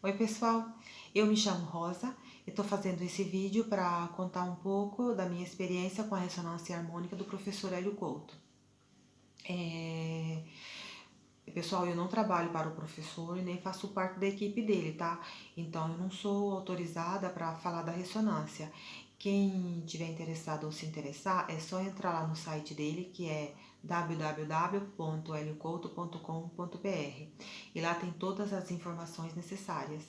Oi pessoal, eu me chamo Rosa e estou fazendo esse vídeo para contar um pouco da minha experiência com a ressonância harmônica do professor Hélio Couto. Pessoal, eu não trabalho para o professor e nem faço parte da equipe dele, tá? Então eu não sou autorizada para falar da ressonância. Quem tiver interessado ou se interessar, é só entrar lá no site dele, que é www.heliocouto.com.br, e lá tem todas as informações necessárias.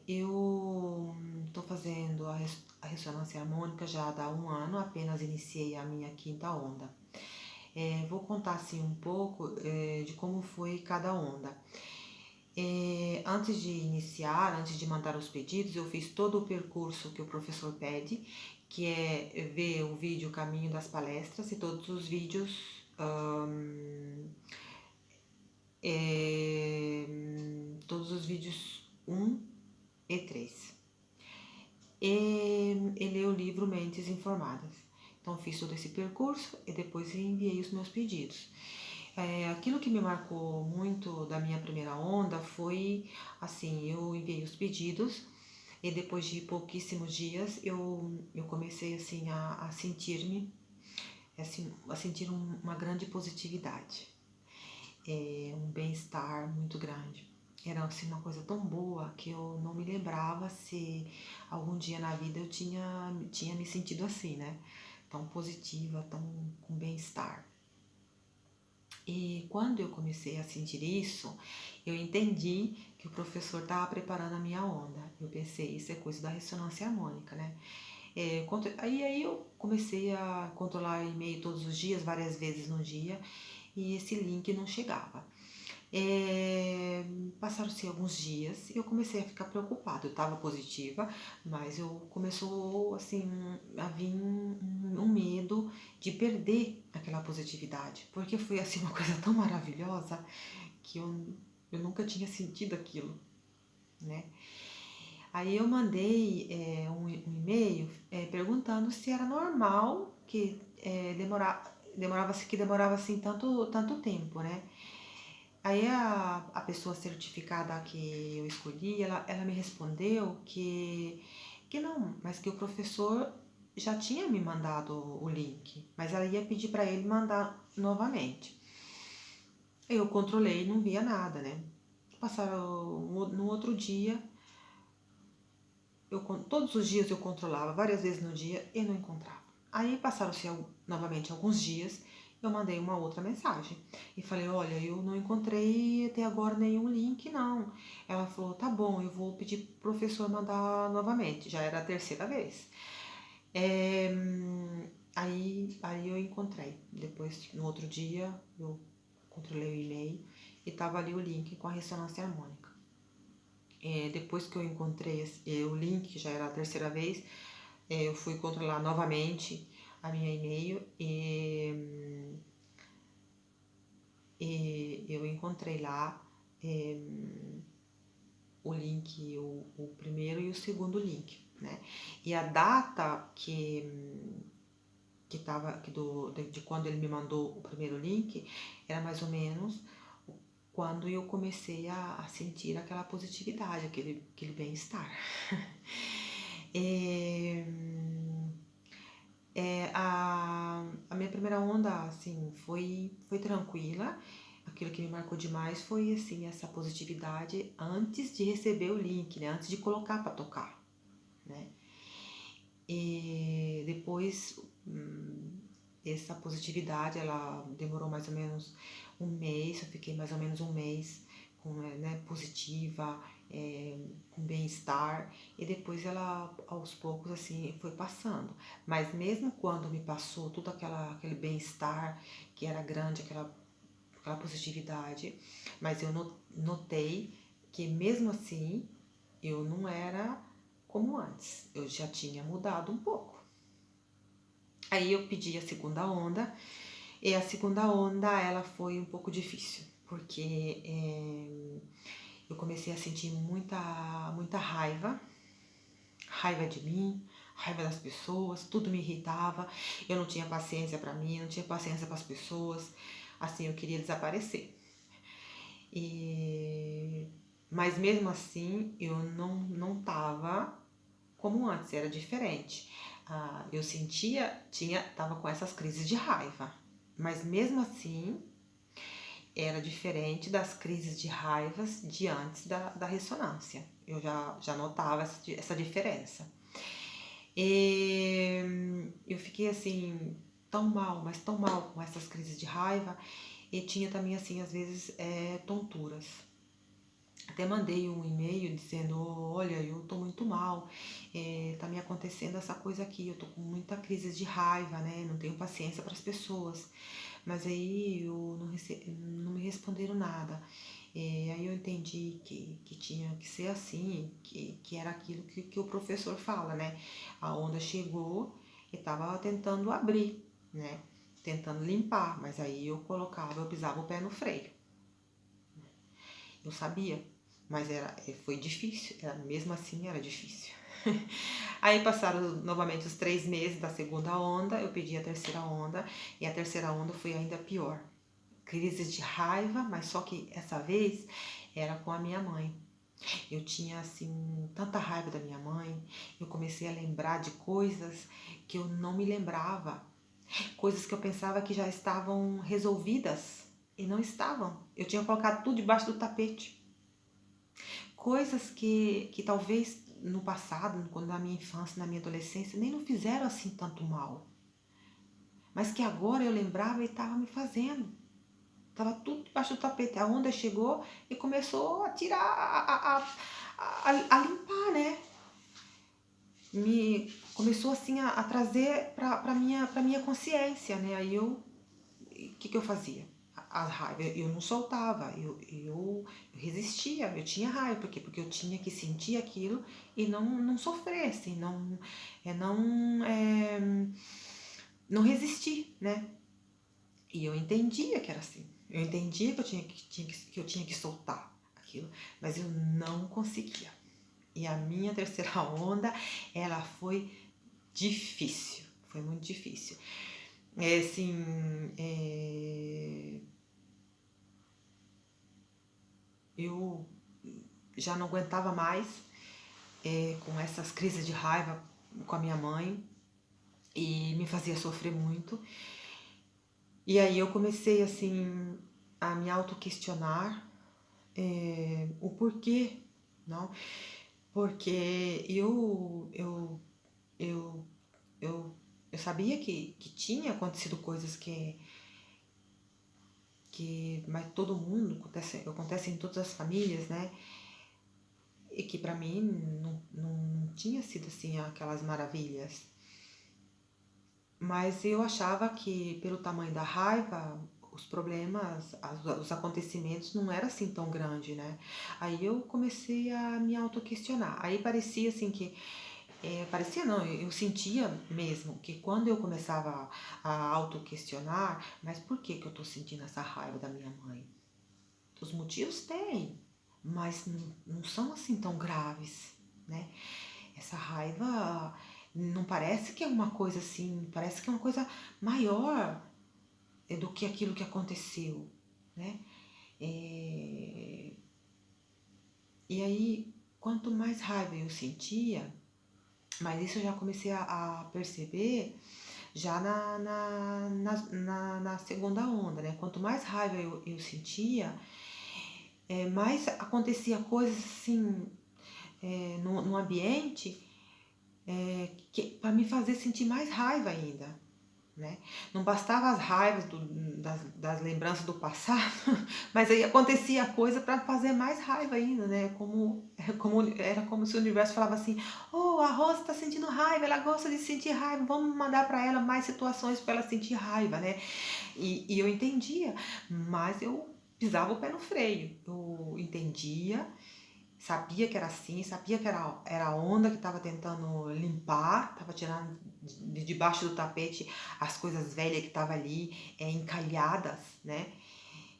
Eu estou fazendo a ressonância harmônica já há um ano, apenas iniciei a minha quinta onda. Vou contar assim um pouco de como foi cada onda. Antes de iniciar, antes de mandar os pedidos, eu fiz todo o percurso que o professor pede, que é ver o vídeo Caminho das Palestras e todos os vídeos todos os vídeos 1 e 3. E ler o livro Mentes Informadas. Então fiz todo esse percurso e depois enviei os meus pedidos. Aquilo que me marcou muito da minha primeira onda foi assim, eu enviei os pedidos e depois de pouquíssimos dias eu comecei assim a sentir-me, assim, a sentir uma grande positividade, um bem-estar muito grande. Era assim, uma coisa tão boa que eu não me lembrava se algum dia na vida eu tinha me sentido assim, né? Tão positiva, tão com bem-estar. E quando eu comecei a sentir isso, eu entendi que o professor estava preparando a minha onda. Eu pensei, isso é coisa da ressonância harmônica, né? Aí eu comecei a controlar e-mail todos os dias, várias vezes no dia, e esse link não chegava. Passaram-se alguns dias e eu comecei a ficar preocupada. Eu estava positiva, mas começou assim a vir um medo de perder aquela positividade, porque foi assim uma coisa tão maravilhosa que eu nunca tinha sentido aquilo, né? Aí eu mandei um e-mail perguntando se era normal que demorava assim tanto tempo, né? Aí a pessoa certificada que eu escolhi, ela me respondeu que não, mas que o professor já tinha me mandado o link, mas ela ia pedir para ele mandar novamente. Eu controlei e não via nada, né? Passaram no outro dia, todos os dias eu controlava, várias vezes no dia, e não encontrava. Aí passaram-se novamente alguns dias, eu mandei uma outra mensagem e falei, olha, eu não encontrei até agora nenhum link, não. Ela falou, tá bom, eu vou pedir pro professor mandar novamente, já era a terceira vez. Aí eu encontrei, depois no outro dia eu controlei o e-mail e tava ali o link com a ressonância harmônica. Depois que eu encontrei o link, que já era a terceira vez, eu fui controlar novamente a minha e-mail e eu encontrei lá o link, o primeiro e o segundo link, né? E a data de quando ele me mandou o primeiro link era mais ou menos quando eu comecei a sentir aquela positividade, aquele bem-estar. A minha primeira onda, assim, foi tranquila. Aquilo que me marcou demais foi, assim, essa positividade antes de receber o link, né? Antes de colocar para tocar, né? E depois, essa positividade, ela demorou mais ou menos um mês, eu fiquei mais ou menos um mês positiva, com bem-estar, e depois ela aos poucos assim foi passando. Mas mesmo quando me passou tudo aquele bem-estar que era grande, aquela positividade, mas eu notei que mesmo assim eu não era como antes, eu já tinha mudado um pouco. Aí eu pedi a segunda onda, e a segunda onda ela foi um pouco difícil, porque eu comecei a sentir muita raiva de mim, raiva das pessoas, tudo me irritava, eu não tinha paciência para mim, não tinha paciência para as pessoas, assim, eu queria desaparecer. Mas mesmo assim, eu não tava como antes, era diferente. Eu tava com essas crises de raiva. Mas mesmo assim, era diferente das crises de raivas de antes da ressonância. Eu já notava essa diferença. E eu fiquei assim, tão mal, mas tão mal com essas crises de raiva. E tinha também, assim, às vezes, tonturas. Até mandei um e-mail dizendo, olha, eu tô muito mal, tá me acontecendo essa coisa aqui, eu tô com muita crise de raiva, né? Não tenho paciência para as pessoas. Mas aí eu não me responderam nada. Aí eu entendi que tinha que ser assim, que era aquilo que o professor fala, né? A onda chegou e estava tentando abrir, né? Tentando limpar, mas aí eu pisava o pé no freio. Eu sabia, mas foi difícil, mesmo assim era difícil. Aí passaram novamente os 3 meses da segunda onda, eu pedi a terceira onda, e a terceira onda foi ainda pior. Crises de raiva, mas só que essa vez era com a minha mãe. Eu tinha, assim, tanta raiva da minha mãe, eu comecei a lembrar de coisas que eu não me lembrava, coisas que eu pensava que já estavam resolvidas e não estavam. Eu tinha colocado tudo debaixo do tapete. Coisas que talvez no passado, quando na minha infância, na minha adolescência, nem não fizeram assim tanto mal. Mas que agora eu lembrava e estava me fazendo. Estava tudo debaixo do tapete. A onda chegou e começou a tirar, a limpar, né? Começou assim a trazer para minha consciência, né? Aí o que eu fazia? A raiva, eu não soltava, eu resistia, eu tinha raiva, por quê? Porque eu tinha que sentir aquilo e não sofrer, assim, não resistir, né? E eu entendia que era assim, eu entendia que eu tinha que soltar aquilo, mas eu não conseguia. E a minha terceira onda, ela foi difícil, foi muito difícil. Assim, eu já não aguentava mais com essas crises de raiva com a minha mãe e me fazia sofrer muito. E aí eu comecei assim a me autoquestionar o porquê, não? Porque eu, eu sabia que tinha acontecido coisas mas todo mundo, acontece em todas as famílias, né? E que pra mim não tinha sido assim aquelas maravilhas. Mas eu achava que pelo tamanho da raiva, os problemas, os acontecimentos não era assim tão grande, né? Aí eu comecei a me autoquestionar. Aí parecia assim que parecia não, eu sentia mesmo que quando eu começava a autoquestionar, mas por que eu tô sentindo essa raiva da minha mãe? Os motivos tem, mas não são assim tão graves, né? Essa raiva não parece que é uma coisa assim, parece que é uma coisa maior do que aquilo que aconteceu, né? E aí, quanto mais raiva eu sentia, mas isso eu já comecei a perceber já na segunda onda, né? Quanto mais raiva eu sentia, mais acontecia coisas assim no ambiente para me fazer sentir mais raiva ainda, né? Não bastava as raivas das lembranças do passado, mas aí acontecia coisa para fazer mais raiva ainda, né? Era como se o universo falava assim: oh, a Rosa está sentindo raiva, ela gosta de sentir raiva, vamos mandar para ela mais situações para ela sentir raiva, né? E eu entendia, mas eu pisava o pé no freio. Eu entendia, sabia que era assim, sabia que era a onda que estava tentando limpar, estava tirando de debaixo do tapete as coisas velhas que estavam ali, encalhadas, né?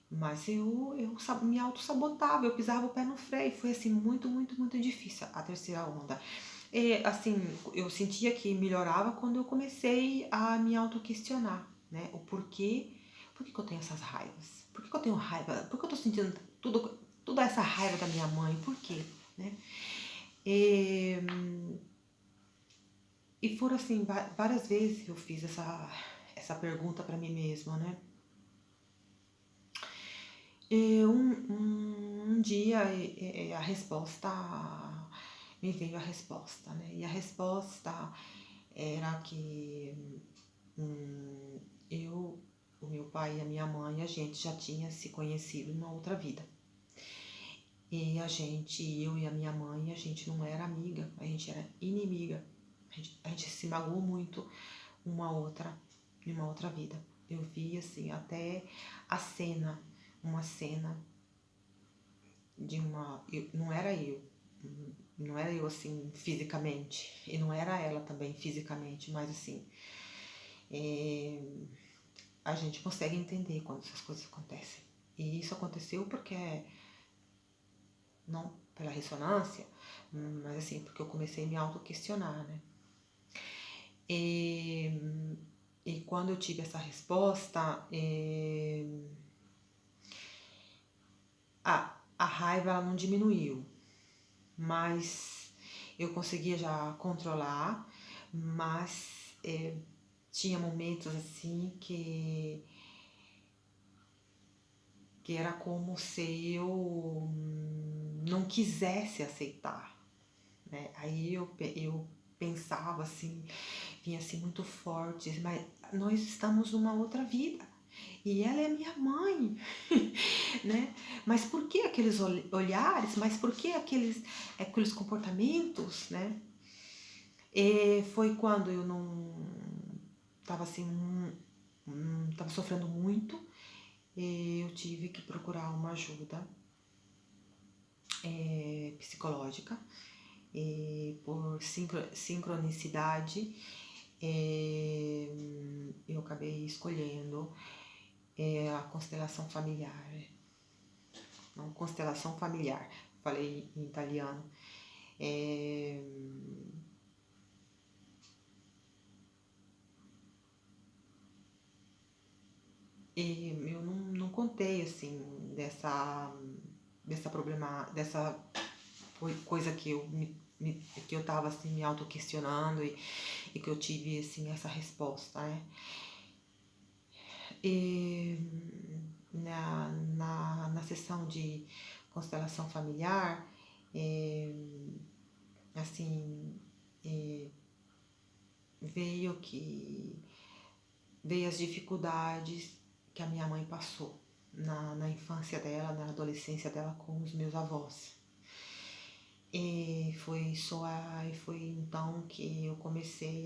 Mas eu me auto-sabotava, eu pisava o pé no freio. Foi assim, muito, muito, muito difícil a terceira onda. E, assim, eu sentia que melhorava quando eu comecei a me auto-questionar, né? O porquê, por que eu tenho essas raivas? Por que eu tenho raiva? Por que eu tô sentindo tudo? toda essa raiva da minha mãe, por quê, né? E, e foram assim, várias vezes eu fiz essa pergunta para mim mesma, né? E um dia a resposta, me veio a resposta, né? E a resposta era que eu, o meu pai e a minha mãe, a gente já tinha se conhecido em uma outra vida. E eu e a minha mãe, a gente não era amiga, a gente era inimiga. A gente se magoou muito em uma outra vida. Eu vi, assim, até a cena, uma cena de uma... não era eu, assim, fisicamente, e não era ela também fisicamente, mas, assim, a gente consegue entender quando essas coisas acontecem. E isso aconteceu porque, não pela ressonância, mas, assim, porque eu comecei a me auto-questionar, né? E quando eu tive essa resposta, a raiva ela não diminuiu, mas eu conseguia já controlar, mas tinha momentos assim que era como se eu não quisesse aceitar, né? Aí eu pensava assim, vinha assim muito forte, mas nós estamos numa outra vida e ela é minha mãe, né? Mas por que aqueles olhares? Mas por que aqueles comportamentos, né? E foi quando eu não estava assim, estava sofrendo muito, e eu tive que procurar uma ajuda psicológica, e por sincronicidade eu acabei escolhendo a constelação familiar. Não, constelação familiar, falei em italiano. E eu não contei assim dessa coisa que que eu tava assim me auto-questionando e que eu tive assim essa resposta, né? E na sessão de constelação familiar, assim, veio veio as dificuldades que a minha mãe passou na infância dela, na adolescência dela com os meus avós. E foi então que eu comecei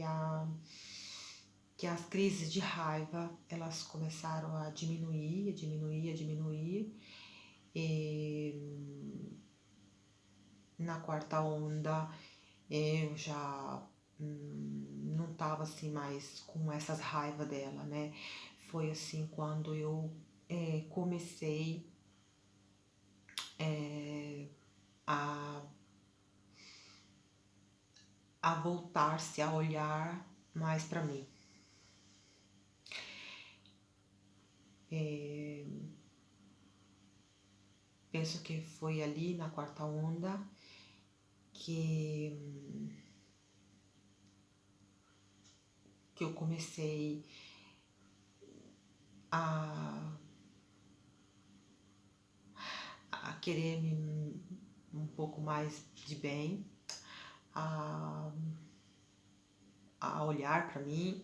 que as crises de raiva, elas começaram a diminuir, e na quarta onda eu já não tava assim mais com essas raivas dela, né? Foi assim quando eu comecei a, a voltar-se a olhar mais para mim. Penso que foi ali na quarta onda que eu comecei a querer um pouco mais de bem, a, a olhar para mim.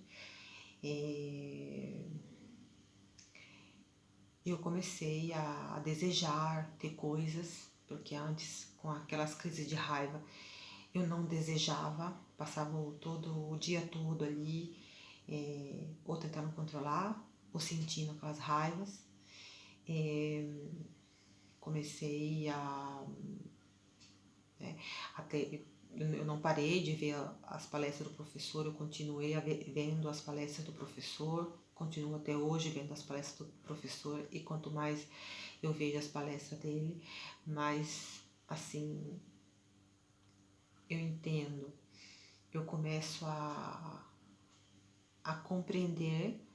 Eu comecei a desejar ter coisas, porque antes, com aquelas crises de raiva, eu não desejava, passava todo o dia todo ali, ou tentando controlar, ou sentindo aquelas raivas. Comecei ter, eu não parei de ver as palestras do professor, eu continuei vendo as palestras do professor, continuo até hoje vendo as palestras do professor, e quanto mais eu vejo as palestras dele, mais assim eu entendo, eu começo a compreender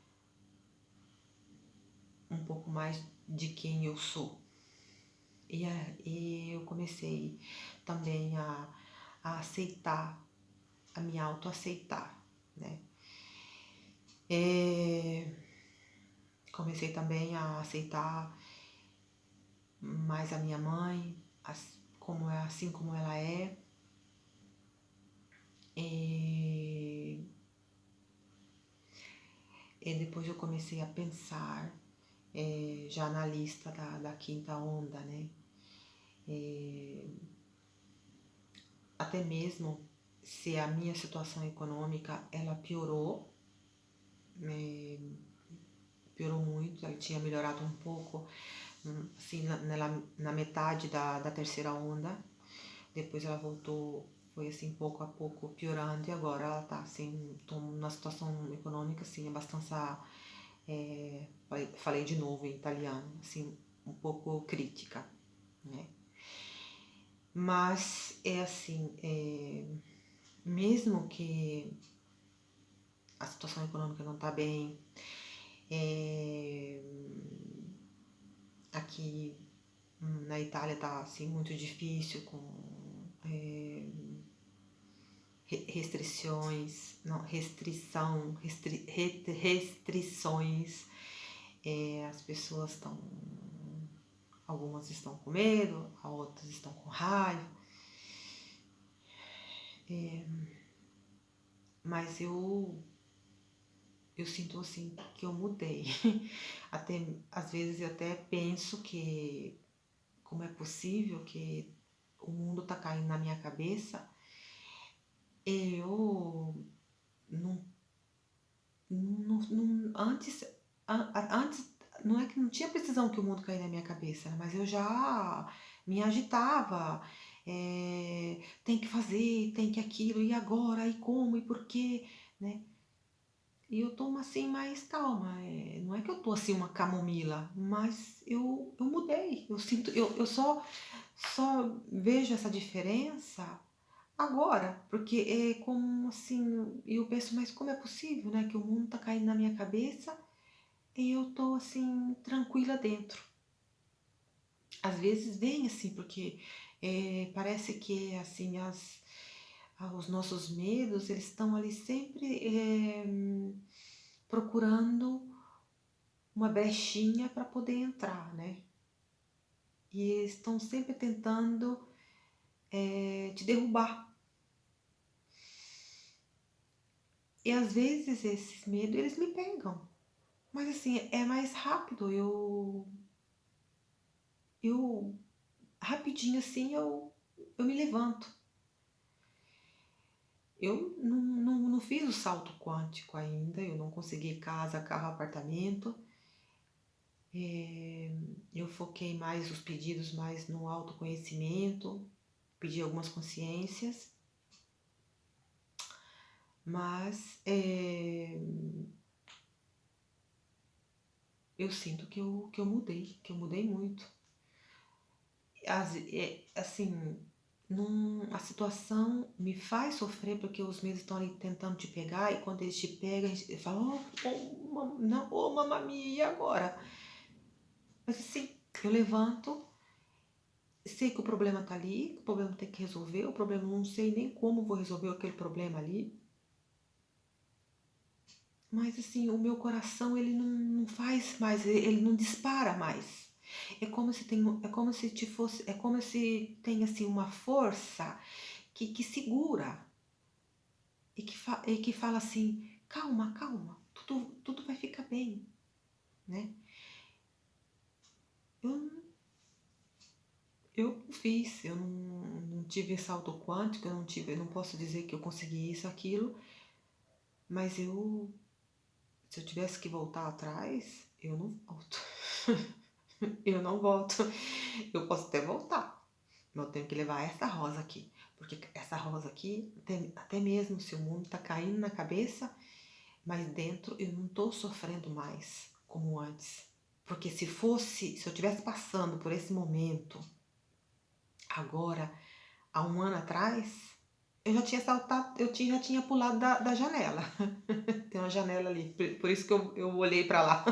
um pouco mais de quem eu sou. E eu comecei também a aceitar, a me autoaceitar, né? Comecei também a aceitar mais a minha mãe, como é, assim como ela é. E depois eu comecei a pensar, já na lista da quinta onda, né? Até mesmo se a minha situação econômica ela piorou, piorou muito, ela tinha melhorado um pouco, assim, na metade da terceira onda, depois ela voltou, foi assim pouco a pouco piorando, e agora ela tá assim, numa situação econômica assim, bastante, falei de novo em italiano, assim, um pouco crítica, né? Mas é assim, mesmo que a situação econômica não tá bem, aqui na Itália tá assim muito difícil com restrições, não, restrições, as pessoas estão, algumas estão com medo, outras estão com raiva, mas eu sinto assim que eu mudei. Até às vezes eu até penso que como é possível que o mundo tá caindo na minha cabeça, eu antes, antes não é que não tinha precisão que o mundo caia na minha cabeça, né? Mas eu já me agitava, tem que fazer, tem que aquilo, e agora, e como, e por quê, né? E eu tô assim mais calma, não é que eu tô assim uma camomila, mas eu mudei, eu sinto, eu só vejo essa diferença agora, porque é como assim, eu penso, mas como é possível, né, que o mundo tá caindo na minha cabeça e eu tô assim, tranquila dentro. Às vezes vem assim, porque parece que assim, os nossos medos, eles estão ali sempre procurando uma brechinha para poder entrar, né? E eles estão sempre tentando te derrubar. E às vezes esses medos, eles me pegam. Mas assim, é mais rápido, eu rapidinho assim, eu me levanto. Eu não fiz o salto quântico ainda, eu não consegui casa, carro, apartamento. Eu foquei mais os pedidos mais no autoconhecimento, pedi algumas consciências, mas eu sinto que eu mudei muito. Assim, a situação me faz sofrer porque os medos estão ali tentando te pegar, e quando eles te pegam, a gente fala, oh, mamma mia, e agora? Mas assim, eu levanto, sei que o problema tá ali, o problema tem que resolver, o problema não sei nem como vou resolver aquele problema ali. Mas assim, o meu coração, ele não faz mais, ele não dispara mais. É como se te fosse, é como se tem assim uma força que segura e que fala assim, calma, calma, tudo vai ficar bem, né? Eu, eu não fiz, eu não tive salto quântico, eu não posso dizer que eu consegui isso, aquilo, mas se eu tivesse que voltar atrás, eu não volto. Eu não volto. Eu posso até voltar, mas eu tenho que levar essa rosa aqui. Porque essa rosa aqui, até mesmo se o mundo tá caindo na cabeça, mas dentro eu não tô sofrendo mais como antes. Porque se eu tivesse passando por esse momento agora, há um ano atrás, eu já tinha saltado, já tinha pulado da janela. Tem uma janela ali, por isso que eu olhei pra lá.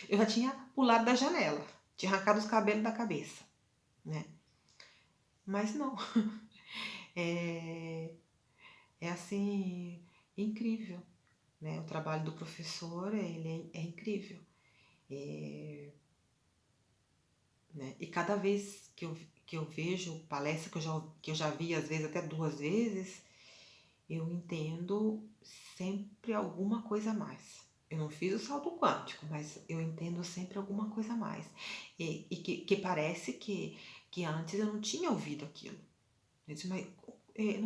Eu já tinha pulado da janela, tinha arrancado os cabelos da cabeça, né? Mas não, é, é assim, incrível, né? O trabalho do professor, ele é incrível, é, né? E cada vez que eu vejo palestra que eu já vi, às vezes até duas vezes, eu entendo sempre alguma coisa a mais. Eu não fiz o salto quântico, mas eu entendo sempre alguma coisa a mais. E que parece que antes eu não tinha ouvido aquilo. Eu disse, mas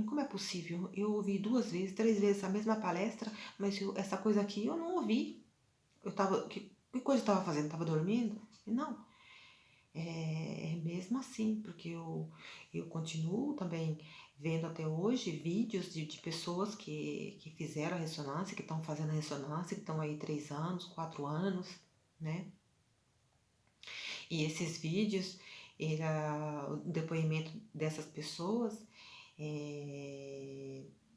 como é possível? Eu ouvi duas vezes, três vezes a mesma palestra, mas essa coisa aqui eu não ouvi. Que coisa eu estava fazendo? Estava dormindo? Não, é mesmo assim, porque eu continuo também vendo até hoje vídeos de pessoas que fizeram a ressonância, que estão fazendo a ressonância, que estão aí 3 anos, 4 anos, né? E esses vídeos, o depoimento dessas pessoas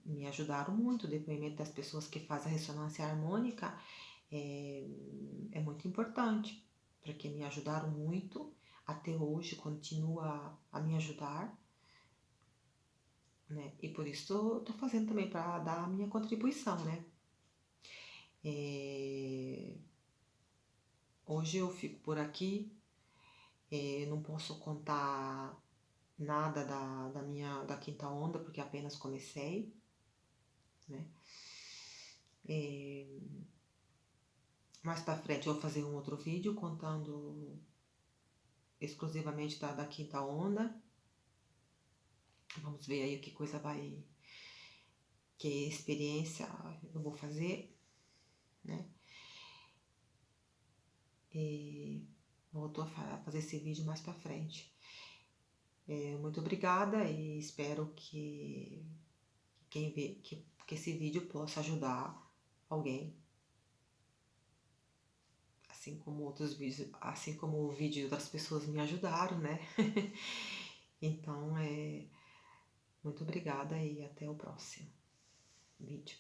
me ajudaram muito. O depoimento das pessoas que fazem a ressonância harmônica é muito importante, porque me ajudaram muito, até hoje continua a me ajudar, né? E por isso estou fazendo também para dar a minha contribuição, né? Hoje eu fico por aqui, não posso contar nada da quinta onda, porque apenas comecei, né? Mais para frente eu vou fazer um outro vídeo contando exclusivamente da quinta onda. Vamos ver aí que coisa que experiência eu vou fazer, né? E volto a fazer esse vídeo mais para frente. Muito obrigada e espero que quem vê, que esse vídeo possa ajudar alguém, assim como outros vídeos, assim como o vídeo de outras pessoas me ajudaram, né? Então, muito obrigada e até o próximo vídeo.